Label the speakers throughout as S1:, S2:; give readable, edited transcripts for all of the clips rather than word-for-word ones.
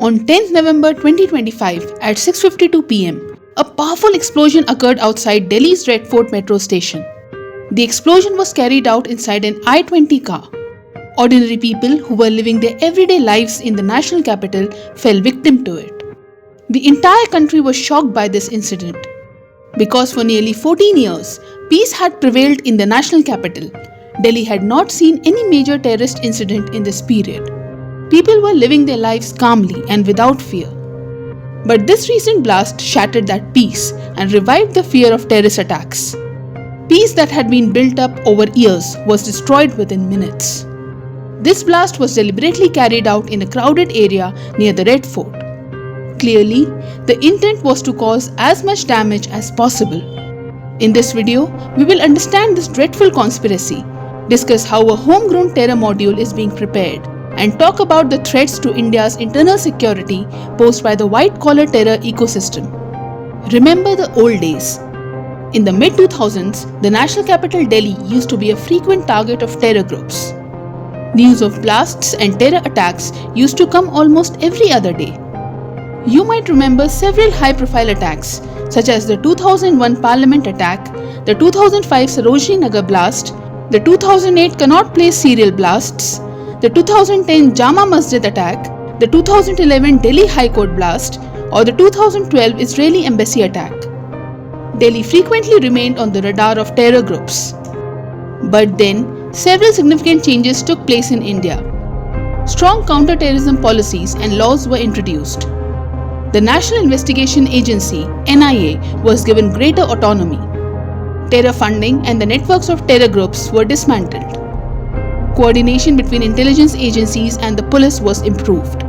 S1: On 10th November 2025 at 6:52 pm, a powerful explosion occurred outside Delhi's Red Fort metro station. The explosion was carried out inside an I-20 car. Ordinary people who were living their everyday lives in the national capital fell victim to it. The entire country was shocked by this incident. Because for nearly 14 years, peace had prevailed in the national capital, Delhi had not seen any major terrorist incident in this period. People were living their lives calmly and without fear. But this recent blast shattered that peace and revived the fear of terrorist attacks. Peace that had been built up over years was destroyed within minutes. This blast was deliberately carried out in a crowded area near the Red Fort. Clearly, the intent was to cause as much damage as possible. In this video, we will understand this dreadful conspiracy, discuss how a homegrown terror module is being prepared, and talk about the threats to India's internal security posed by the white-collar terror ecosystem. Remember the old days. In the mid-2000s, the national capital Delhi used to be a frequent target of terror groups. News of blasts and terror attacks used to come almost every other day. You might remember several high-profile attacks, such as the 2001 Parliament attack, the 2005 Sarojini Nagar blast, the 2008 Connaught Place serial blasts, the 2010 Jama Masjid attack, the 2011 Delhi High Court blast, or the 2012 Israeli Embassy attack. Delhi frequently remained on the radar of terror groups. But then, several significant changes took place in India. Strong counter-terrorism policies and laws were introduced. The National Investigation Agency, NIA, was given greater autonomy. Terror funding and the networks of terror groups were dismantled. Coordination between intelligence agencies and the police was improved.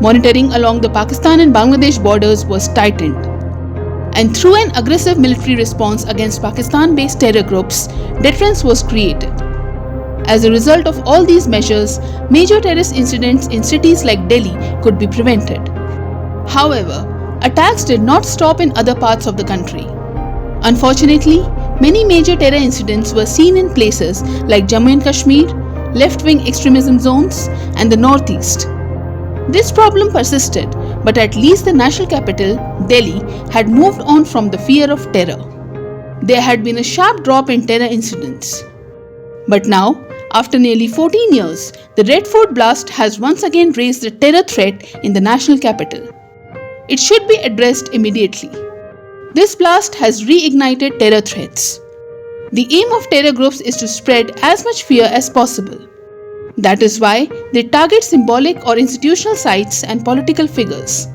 S1: Monitoring along the Pakistan and Bangladesh borders was tightened. And through an aggressive military response against Pakistan-based terror groups, deterrence was created. As a result of all these measures, major terrorist incidents in cities like Delhi could be prevented. However, attacks did not stop in other parts of the country. Unfortunately, many major terror incidents were seen in places like Jammu and Kashmir, left-wing extremism zones, and the Northeast. This problem persisted, but at least the national capital, Delhi, had moved on from the fear of terror. There had been a sharp drop in terror incidents. But now, after nearly 14 years, the Red Fort blast has once again raised the terror threat in the national capital. It should be addressed immediately. This blast has reignited terror threats. The aim of terror groups is to spread as much fear as possible. That is why they target symbolic or institutional sites and political figures.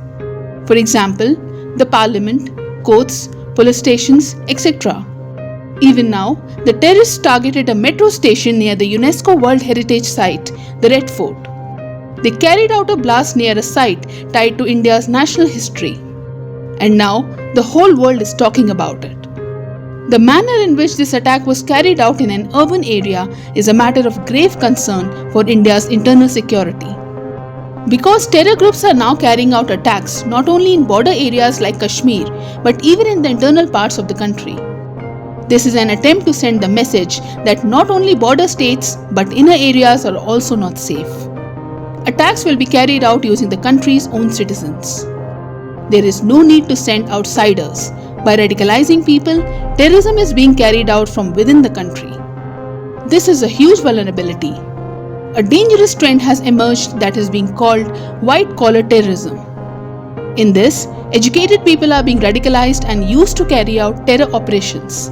S1: For example, the parliament, courts, police stations, etc. Even now, the terrorists targeted a metro station near the UNESCO World Heritage Site, the Red Fort. They carried out a blast near a site tied to India's national history. And now, the whole world is talking about it. The manner in which this attack was carried out in an urban area is a matter of grave concern for India's internal security. Because terror groups are now carrying out attacks not only in border areas like Kashmir, but even in the internal parts of the country. This is an attempt to send the message that not only border states, but inner areas are also not safe. Attacks will be carried out using the country's own citizens. There is no need to send outsiders. By radicalizing people, terrorism is being carried out from within the country. This is a huge vulnerability. A dangerous trend has emerged that is being called white-collar terrorism. In this, educated people are being radicalized and used to carry out terror operations.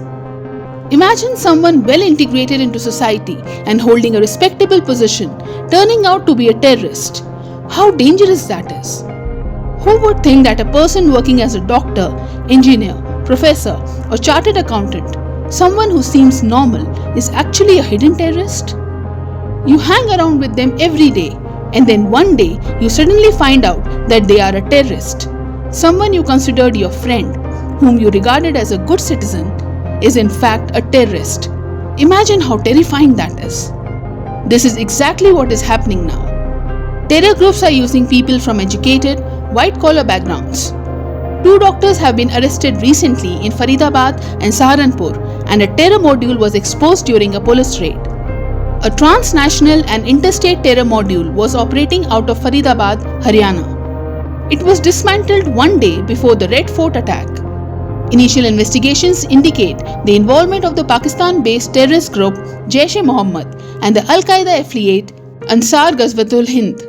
S1: Imagine someone well integrated into society and holding a respectable position turning out to be a terrorist. How dangerous that is. Who would think that a person working as a doctor, engineer, professor, or chartered accountant, someone who seems normal, is actually a hidden terrorist? You hang around with them every day, and then one day you suddenly find out that they are a terrorist. Someone you considered your friend, whom you regarded as a good citizen, is in fact a terrorist. Imagine how terrifying that is. This is exactly what is happening now. Terror groups are using people from educated, white-collar backgrounds. 2 doctors have been arrested recently in Faridabad and Saharanpur, and a terror module was exposed during a police raid. A transnational and interstate terror module was operating out of Faridabad, Haryana. It was dismantled one day before the Red Fort attack. Initial investigations indicate the involvement of the Pakistan-based terrorist group Jaish-e-Mohammed and the Al-Qaeda affiliate Ansar Ghazwatul Hind.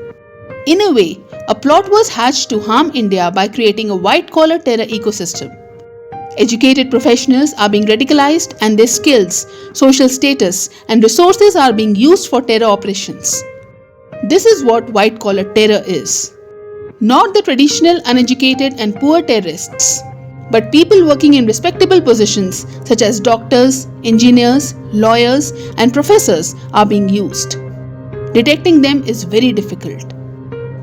S1: In a way, a plot was hatched to harm India by creating a white-collar terror ecosystem. Educated professionals are being radicalized and their skills, social status, and resources are being used for terror operations. This is what white-collar terror is. Not the traditional uneducated and poor terrorists, but people working in respectable positions such as doctors, engineers, lawyers, and professors are being used. Detecting them is very difficult.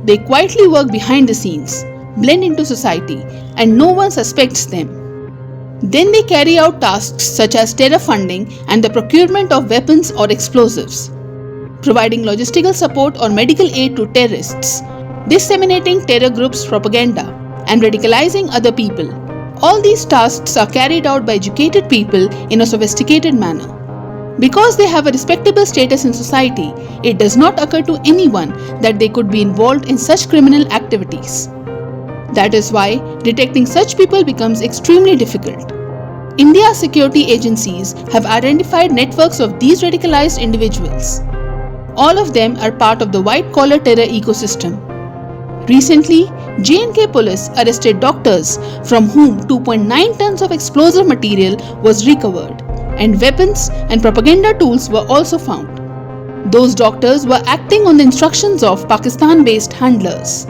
S1: They quietly work behind the scenes, blend into society, and no one suspects them. Then they carry out tasks such as terror funding and the procurement of weapons or explosives, providing logistical support or medical aid to terrorists, disseminating terror groups' propaganda, and radicalizing other people. All these tasks are carried out by educated people in a sophisticated manner. Because they have a respectable status in society, it does not occur to anyone that they could be involved in such criminal activities. That is why detecting such people becomes extremely difficult. India's security agencies have identified networks of these radicalized individuals. All of them are part of the white-collar terror ecosystem. Recently, J&K police arrested doctors from whom 2.9 tons of explosive material was recovered, and weapons and propaganda tools were also found. Those doctors were acting on the instructions of Pakistan-based handlers.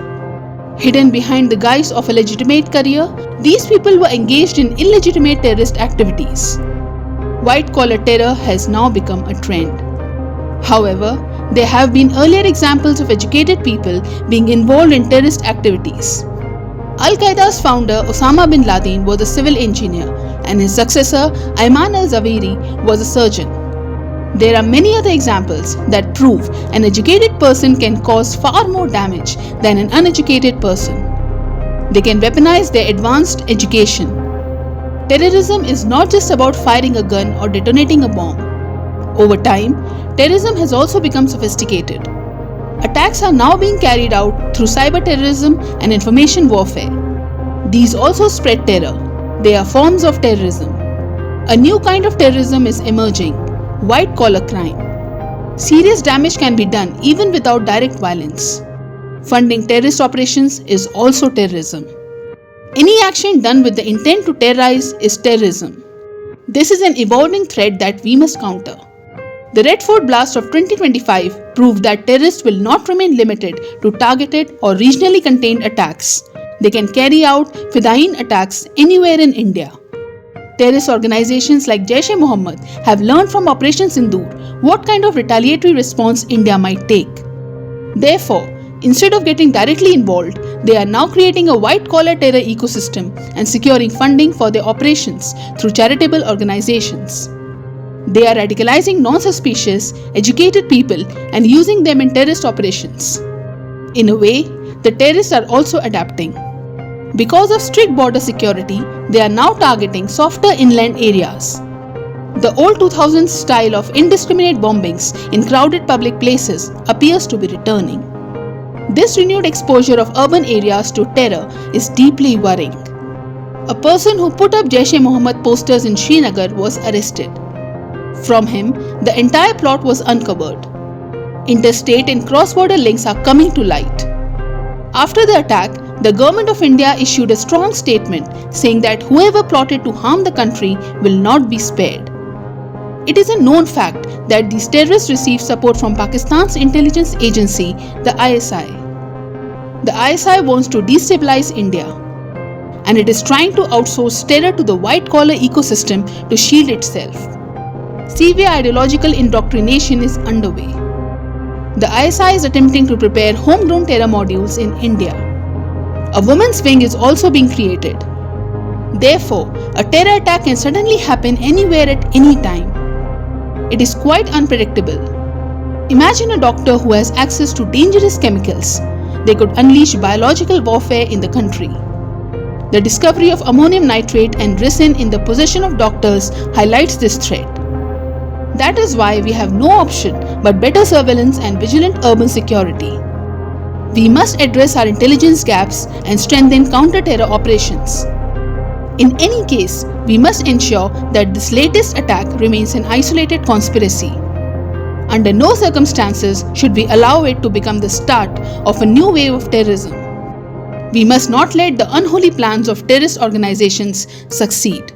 S1: Hidden behind the guise of a legitimate career, these people were engaged in illegitimate terrorist activities. White-collar terror has now become a trend. However, there have been earlier examples of educated people being involved in terrorist activities. Al-Qaeda's founder Osama bin Laden was a civil engineer and his successor Ayman al-Zawahiri was a surgeon. There are many other examples that prove an educated person can cause far more damage than an uneducated person. They can weaponize their advanced education. Terrorism is not just about firing a gun or detonating a bomb. Over time, terrorism has also become sophisticated. Attacks are now being carried out through cyber terrorism and information warfare. These also spread terror. They are forms of terrorism. A new kind of terrorism is emerging: white-collar crime. Serious damage can be done even without direct violence. Funding terrorist operations is also terrorism. Any action done with the intent to terrorize is terrorism. This is an evolving threat that we must counter. The Red Fort blast of 2025 proved that terrorists will not remain limited to targeted or regionally contained attacks. They can carry out Fedayeen attacks anywhere in India. Terrorist organizations like Jaish-e-Mohammed have learned from Operation Sindoor what kind of retaliatory response India might take. Therefore, instead of getting directly involved, they are now creating a white-collar terror ecosystem and securing funding for their operations through charitable organizations. They are radicalizing non-suspicious, educated people and using them in terrorist operations. In a way, the terrorists are also adapting. Because of strict border security, they are now targeting softer inland areas. The old 2000s style of indiscriminate bombings in crowded public places appears to be returning. This renewed exposure of urban areas to terror is deeply worrying. A person who put up Jaish-e-Mohammed posters in Srinagar was arrested. From him, the entire plot was uncovered. Interstate and cross-border links are coming to light. After the attack, the Government of India issued a strong statement saying that whoever plotted to harm the country will not be spared. It is a known fact that these terrorists receive support from Pakistan's intelligence agency, the ISI. The ISI wants to destabilize India, and it is trying to outsource terror to the white-collar ecosystem to shield itself. Severe ideological indoctrination is underway. The ISI is attempting to prepare homegrown terror modules in India. A women's wing is also being created. Therefore, a terror attack can suddenly happen anywhere at any time. It is quite unpredictable. Imagine a doctor who has access to dangerous chemicals. They could unleash biological warfare in the country. The discovery of ammonium nitrate and ricin in the possession of doctors highlights this threat. That is why we have no option but better surveillance and vigilant urban security. We must address our intelligence gaps and strengthen counter-terror operations. In any case, we must ensure that this latest attack remains an isolated conspiracy. Under no circumstances should we allow it to become the start of a new wave of terrorism. We must not let the unholy plans of terrorist organizations succeed.